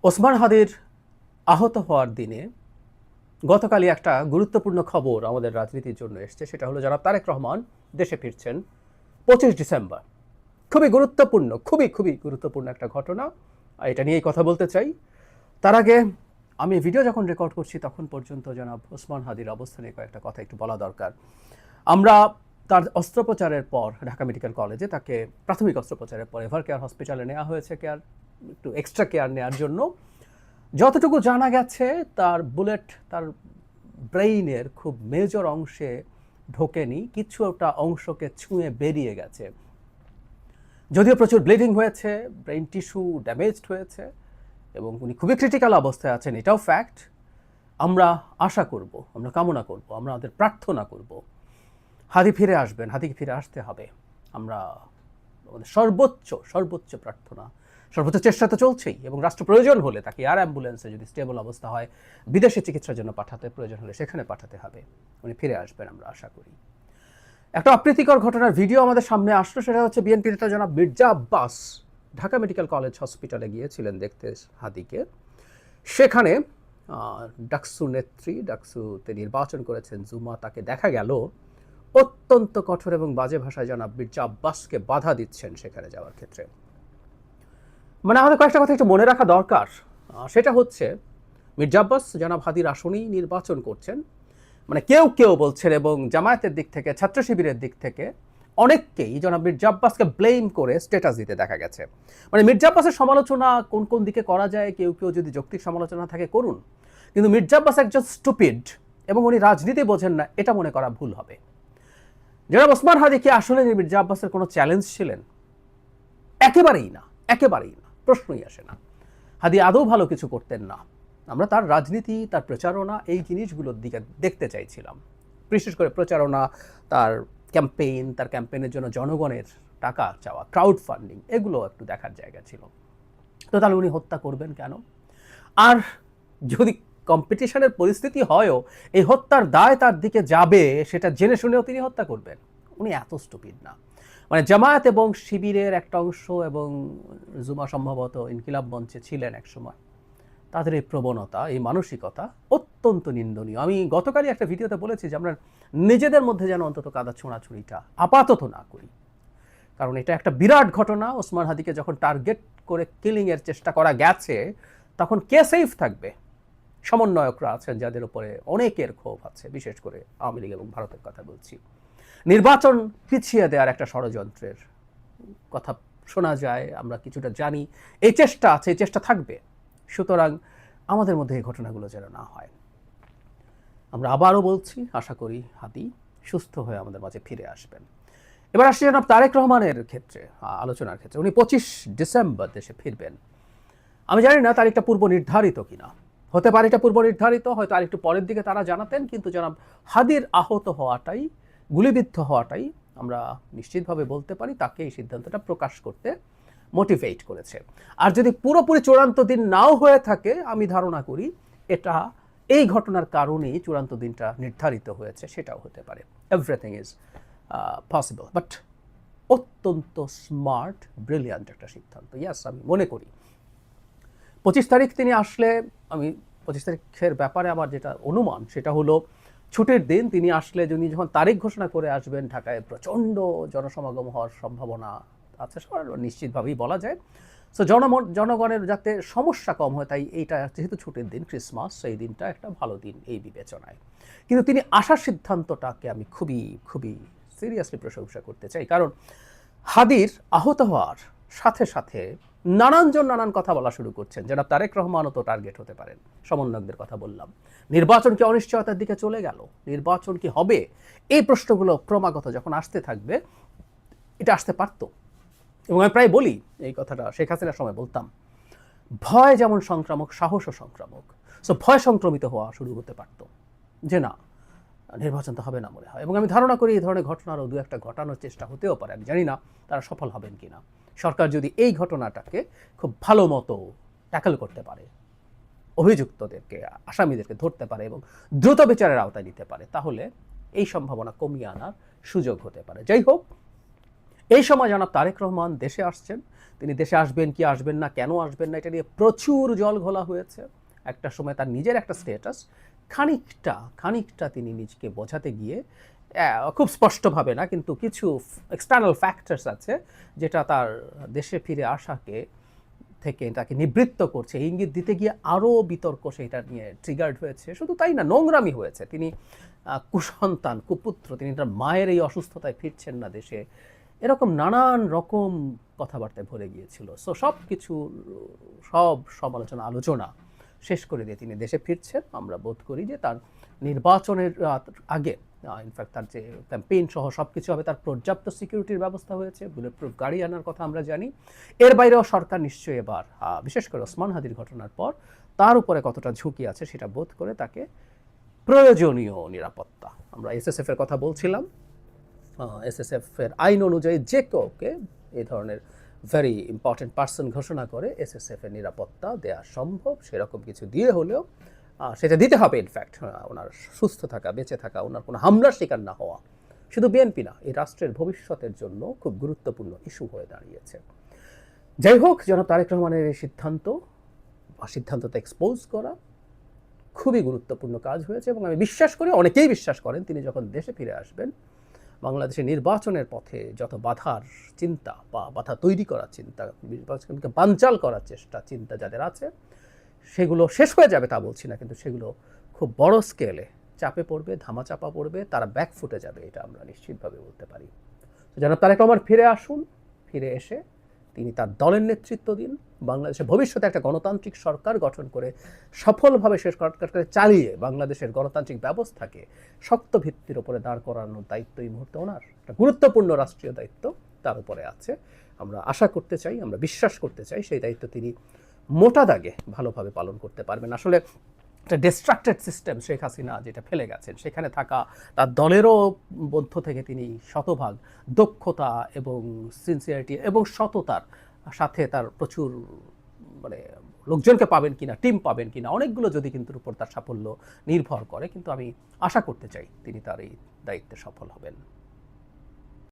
ওসমান হাদির আহত হওয়ার দিনে গতকালই একটা গুরুত্বপূর্ণ খবর আমাদের রাজনীতির জন্য এসছে। সেটা হলো জনাব তারেক রহমান দেশে ফিরছেন 25 ডিসেম্বর। খুবই গুরুত্বপূর্ণ, খুবই খুবই গুরুত্বপূর্ণ একটা ঘটনা। এটা নিয়েই কথা বলতে চাই। তার আগে আমি ভিডিও যখন রেকর্ড করছি তখন পর্যন্ত জনাব ওসমান হাদির অবস্থা নিয়ে কয়েকটা কথা একটু বলা দরকার। আমরা তার অস্ত্রোপচারের পর ঢাকা মেডিকেল কলেজে তাকে প্রাথমিক অস্ত্রোপচারের পর এভার কেয়ার হসপিটালে নেওয়া হয়েছে একটু এক্সট্রা কেয়ার নেওয়ার জন্য। যতটুকু জানা গেছে তার বুলেট তার ব্রেইনের খুব মেজর অংশে ঢোকেনি, কিছু একটা অংশকে ছুঁয়ে বেরিয়ে গেছে। যদিও প্রচুর ব্লিডিং হয়েছে, ব্রেইন টিস্যু ড্যামেজড হয়েছে এবং উনি খুবই ক্রিটিক্যাল অবস্থায় আছেন, এটাও ফ্যাক্ট। আমরা আশা করব, আমরা কামনা করব, আমরা আমাদের প্রার্থনা করব হাদি ফিরে আসবেন, হাদিকে ফিরে আসতে হবে। আমরা আমাদের সর্বোচ্চ প্রার্থনা, সর্বোচ্চ চেষ্টা তো চলছেই এবং রাষ্ট্র প্রয়োজন হলে তাকে এয়ার অ্যাম্বুলেন্সে যদি স্টেবল অবস্থা হয় বিদেশে চিকিৎসার জন্য পাঠাতে প্রয়োজন হলে সেখানে পাঠাতে হবে। উনি ফিরে আসবেন আমরা আশা করি। একটা অপ্রীতিকর ঘটনার ভিডিও আমাদের সামনে আসলো, সেটা হচ্ছে বিএনপি নেতা জনাব মির্জা আব্বাস ঢাকা মেডিকেল কলেজ হসপিটালে গিয়েছিলেন দেখতে হাদিকে। সেখানে ডাকসু নেত্রী, ডাকসুতে নির্বাচন করেছেন জুমা, তাকে দেখা গেল অত্যন্ত কঠোর এবং বাজে ভাষায় জনাব মির্জা আব্বাসকে বাধা দিচ্ছেন সেখানে যাওয়ার ক্ষেত্রে। মানে আমাদের কয়েকটা কথা একটু মনে রাখা দরকার। সেটা হচ্ছে মির্জা আব্বাস জনাব হাদির আসনেই নির্বাচন করছেন। মানে কেউ কেউ বলছেন এবং জামায়াতের দিক থেকে, ছাত্র শিবিরের দিক থেকে অনেককেই জনাব মির্জা আব্বাসকে ব্লেম করে স্ট্যাটাস দিতে দেখা গেছে। মানে মির্জা আব্বাসের সমালোচনা কোন কোন দিকে করা যায়, কেউ কেউ যদি যৌক্তিক সমালোচনা থাকে করুন, কিন্তু মির্জা আব্বাস একজন স্টুপিড এবং উনি রাজনীতি বোঝেন না, এটা মনে করা ভুল হবে। জনাব ওসমান হাদি কি আসলে মির্জা আব্বাসের কোনো চ্যালেঞ্জ ছিলেন? একেবারেই না, একেবারেই না, প্রশ্নই আসে না। হাদি আদৌ ভালো কিছু করতেন না। আমরা তার রাজনীতি, তার প্রচারণা, এই জিনিসগুলোর দিকে দেখতে চাইছিলাম। বিশেষ করে প্রচারণা, তার ক্যাম্পেইন, তার ক্যাম্পেইনের জন্য জনগণের টাকা চাওয়া, ক্রাউড ফান্ডিং, এগুলো একটু দেখার জায়গা ছিল। তো তাহলে উনি হত্যা করবেন কেন? আর যদি কম্পিটিশনের পরিস্থিতি হয়ও এই হত্যার দায় তার দিকে যাবে, সেটা জেনে শুনেও তিনি হত্যা করবেন? উনি এত স্টুপিড না। মানে জামায়াত এবং শিবিরের একটা অংশ এবং জুমা সম্ভবত ইনকিলাব মঞ্চে ছিলেন একসময়, তাদের এই প্রবণতা, এই মানসিকতা অত্যন্ত নিন্দনীয়। আমি গতকালই একটা ভিডিওতে বলেছি যে আমরা নিজেদের মধ্যে যেন অন্তত কাদা ছোঁড়াছুড়িটা আপাতত না করি, কারণ এটা একটা বিরাট ঘটনা। ওসমান হাদিকে যখন টার্গেট করে কিলিংয়ের চেষ্টা করা গেছে তখন কে সেফ থাকবে? সমন্বয়করা আছেন যাদের উপরে অনেকের ক্ষোভ আছে, বিশেষ করে আওয়ামী লীগ এবং ভারতের কথা বলছি। নির্বাচন পিছিয়ে দেওয়ার একটা ষড়যন্ত্রের কথা শোনা যায়, আমরা কিছুটা জানি। এই চেষ্টা আছে, এই চেষ্টা থাকবে। সুতরাং আমাদের মধ্যে এই ঘটনাগুলো যেন না হয়। আমরা আবারও বলছি, আশা করি হাদি সুস্থ হয়ে আমাদের মাঝে ফিরে আসবেন। এবার আসছি জনাব তারেক রহমানের ক্ষেত্রে, আলোচনার ক্ষেত্রে। উনি 25 ডিসেম্বর দেশে ফিরবেন। আমি জানি না তারিখটা পূর্ব নির্ধারিত কিনা, হতে পারে এটা পূর্ব নির্ধারিত, হয়তো আরেকটু পরের দিকে তারা জানাতেন, কিন্তু জনাব হাদির আহত হওয়াটাই, গুলিবিদ্ধ হওয়াটাই আমরা নিশ্চিতভাবে বলতে পারি তাকে এই সিদ্ধান্তটা প্রকাশ করতে মোটিভেট করেছে। আর যদি পুরোপুরি চূড়ান্ত দিন নাও হয়ে থাকে, আমি ধারণা করি এটা এই ঘটনার কারণেই চূড়ান্ত দিনটা নির্ধারিত হয়েছে, সেটাও হতে পারে। এভরিথিং ইজ পসিবল, বাট অত্যন্ত স্মার্ট, ব্রিলিয়ান্ট একটা সিদ্ধান্ত। ইয়াস, আমি মনে করি 25 তারিখ তিনি আসলে, আমি 25 তারিখের ব্যাপারে আমার যেটা অনুমান সেটা হলো ছুটির দিন। তিনি আসলে যখন তারিখ ঘোষণা করে আসবেন, ঢাকায় প্রচণ্ড জনসমাগম হওয়ার সম্ভাবনা আছে, সবার নিশ্চিতভাবেই বলা যায়। সো জনগণের যাতে সমস্যা কম হয়, তাই এইটা যেহেতু ছুটির দিন, ক্রিসমাস, সেই দিনটা একটা ভালো দিন এই বিবেচনায়। কিন্তু তিনি আসার সিদ্ধান্তটাকে আমি খুবই খুবই সিরিয়াসলি প্রশংসা করতে চাই, কারণ হাদির আহত হওয়ার সাথে সাথে নানানজন নানান কথা বলা শুরু করছেন। যারা তারেক রহমানও তো টার্গেট হতে পারেন, সমন্বয়কদের কথা বললাম। নির্বাচন কি অনিশ্চয়তার দিকে চলে গেল? নির্বাচন কি হবে? এই প্রশ্নগুলো ক্রমাগত যখন আসতে থাকবে, এটা আসতে পারত। এবং আমি প্রায় বলি এই কথাটা, শেখ হাসিনার সময় বলতাম, ভয় যেমন সংক্রামক, সাহসও সংক্রামক। সো ভয় সংক্রমিত হওয়া শুরু হতে পারত যে না, নির্বাচন তো হবে না মনে হয়। এবং আমি ধারণা করি এই ধরনের ঘটনারও দু একটা ঘটানোর চেষ্টা হতেও পারে। আমি জানি না তারা সফল হবেন কিনা। সরকার যদি এই ঘটনাটাকে খুব ভালো মতো ট্যাকল করতে পারে, অভিযুক্তদেরকে, আসামিদেরকে ধরতে পারে এবং দ্রুত বিচারের আওতায় নিতে পারে, তাহলে এই সম্ভাবনা কমিয়ে আনার সুযোগ হতে পারে। যাই হোক, এই সময় জনাব তারেক রহমান দেশে আসছেন। তিনি দেশে আসবেন কি আসবেন না, কেন আসবেন না, এটা নিয়ে প্রচুর জল ঘোলা হয়েছে। একটা সময় তার নিজের একটা স্ট্যাটাস খানিকটা তিনি নিজেকে বোঝাতে গিয়ে খুব স্পষ্টভাবে না, কিন্তু কিছু এক্সটার্নাল ফ্যাক্টরস আছে যেটা তার দেশে ফিরে আসাকে থেকে তাকে নিবৃত্ত করছে, ইঙ্গিত দিতে গিয়ে আরও বিতর্ক সেটা নিয়ে ট্রিগার্ড হয়েছে। শুধু তাই না, নোংরামি হয়েছে। তিনি কুসন্তান, কুপুত্র, তিনি তার মায়ের এই অসুস্থতায় ফিরছেন না দেশে, এরকম নানান রকম কথাবার্তায় ভরে গিয়েছিল। সো সব সমালোচনা আলোচনা শেষ করে দিয়ে তিনি দেশে ফিরছেন। আমরা বোধ করি যে তার নির্বাচনের আগে ইনফ্যাক্ট তার যে ক্যাম্পেইন সহ সব কিছু হবে, তার পর্যাপ্ত সিকিউরিটির ব্যবস্থা হয়েছে, বুলেট প্রুফ গাড়ি আনার কথা আমরা জানি। এর বাইরেও সরকার নিশ্চয়ই এবার বিশেষ করে ওসমান হাদির ঘটনার পর তার উপরে কতটা ঝুঁকি আছে সেটা বোধ করে তাকে প্রয়োজনীয় নিরাপত্তা, আমরা এসএসএফ এর কথা বলছিলাম, এসএসএফ এর আইন অনুযায়ী যে কাউকে এই ধরনের ভেরি ইম্পর্টেন্ট পার্সন ঘোষণা করে এসএসএফ এর নিরাপত্তা দেওয়া সম্ভব। সেরকম কিছু দিয়ে হলেও সেটা দিতে হবে। ইনফ্যাক্ট ওনার সুস্থ থাকা, বেঁচে থাকা, ওনার কোনো হামলার শিকার না হওয়া শুধু বিএনপি না, এই রাষ্ট্রের ভবিষ্যতের জন্য খুব গুরুত্বপূর্ণ ইস্যু হয়ে দাঁড়িয়েছে। যাই হোক, জনাব তারেক রহমানের এই সিদ্ধান্তটা এক্সপোজ করা খুবই গুরুত্বপূর্ণ কাজ হয়েছে, এবং আমি বিশ্বাস করি, অনেকেই বিশ্বাস করেন, তিনি যখন দেশে ফিরে আসবেন, বাংলাদেশের নির্বাচনের পথে যত বাধার চিন্তা বা বাধা তৈরি করার চিন্তা, নির্বাচনকে বানচাল করার চিন্তা যাদের আছে, সেগুলো শেষ হয়ে যাবে তা বলছি না, কিন্তু সেগুলো খুব বড় স্কেলে চাপে পড়বে, ধামাচাপা পড়বে, তারা ব্যাকফুটে যাবে, এটা আমরা নিশ্চিতভাবে বলতে পারি। জনাব তারেক রহমান ফিরে আসুন, ফিরে এসে তিনি তার দলের নেতৃত্ব দিন, বাংলাদেশের ভবিষ্যতে একটা গণতান্ত্রিক সরকার গঠন করে সফলভাবে শেষ করে চালিয়ে বাংলাদেশের গণতান্ত্রিক ব্যবস্থাকে শক্ত ভিত্তির উপরে দাঁড় করানোর দায়িত্ব এই মুহূর্তে ওনার একটা গুরুত্বপূর্ণ রাষ্ট্রীয় দায়িত্ব তার উপরে আছে। আমরা আশা করতে চাই, আমরা বিশ্বাস করতে চাই সেই দায়িত্ব তিনি মোটা দাগে ভালোভাবে পালন করতে পারবেন। আসলে একটা ডিস্ট্রাক্টেড সিস্টেম শেখ হাসিনা যেটা ফেলে গেছেন, সেখানে থাকা তার দলেরও মধ্য থেকে তিনি শতভাগ দক্ষতা এবং সিনসিয়ারিটি এবং সততার সাথে তার প্রচুর মানে লোকজনকে পাবেন কিনা, টিম পাবেন কিনা, অনেকগুলো যদি কিন্তু উপর তার সাফল্য নির্ভর করে, কিন্তু আমি আশা করতে চাই তিনি তার এই দায়িত্বে সফল হবেন।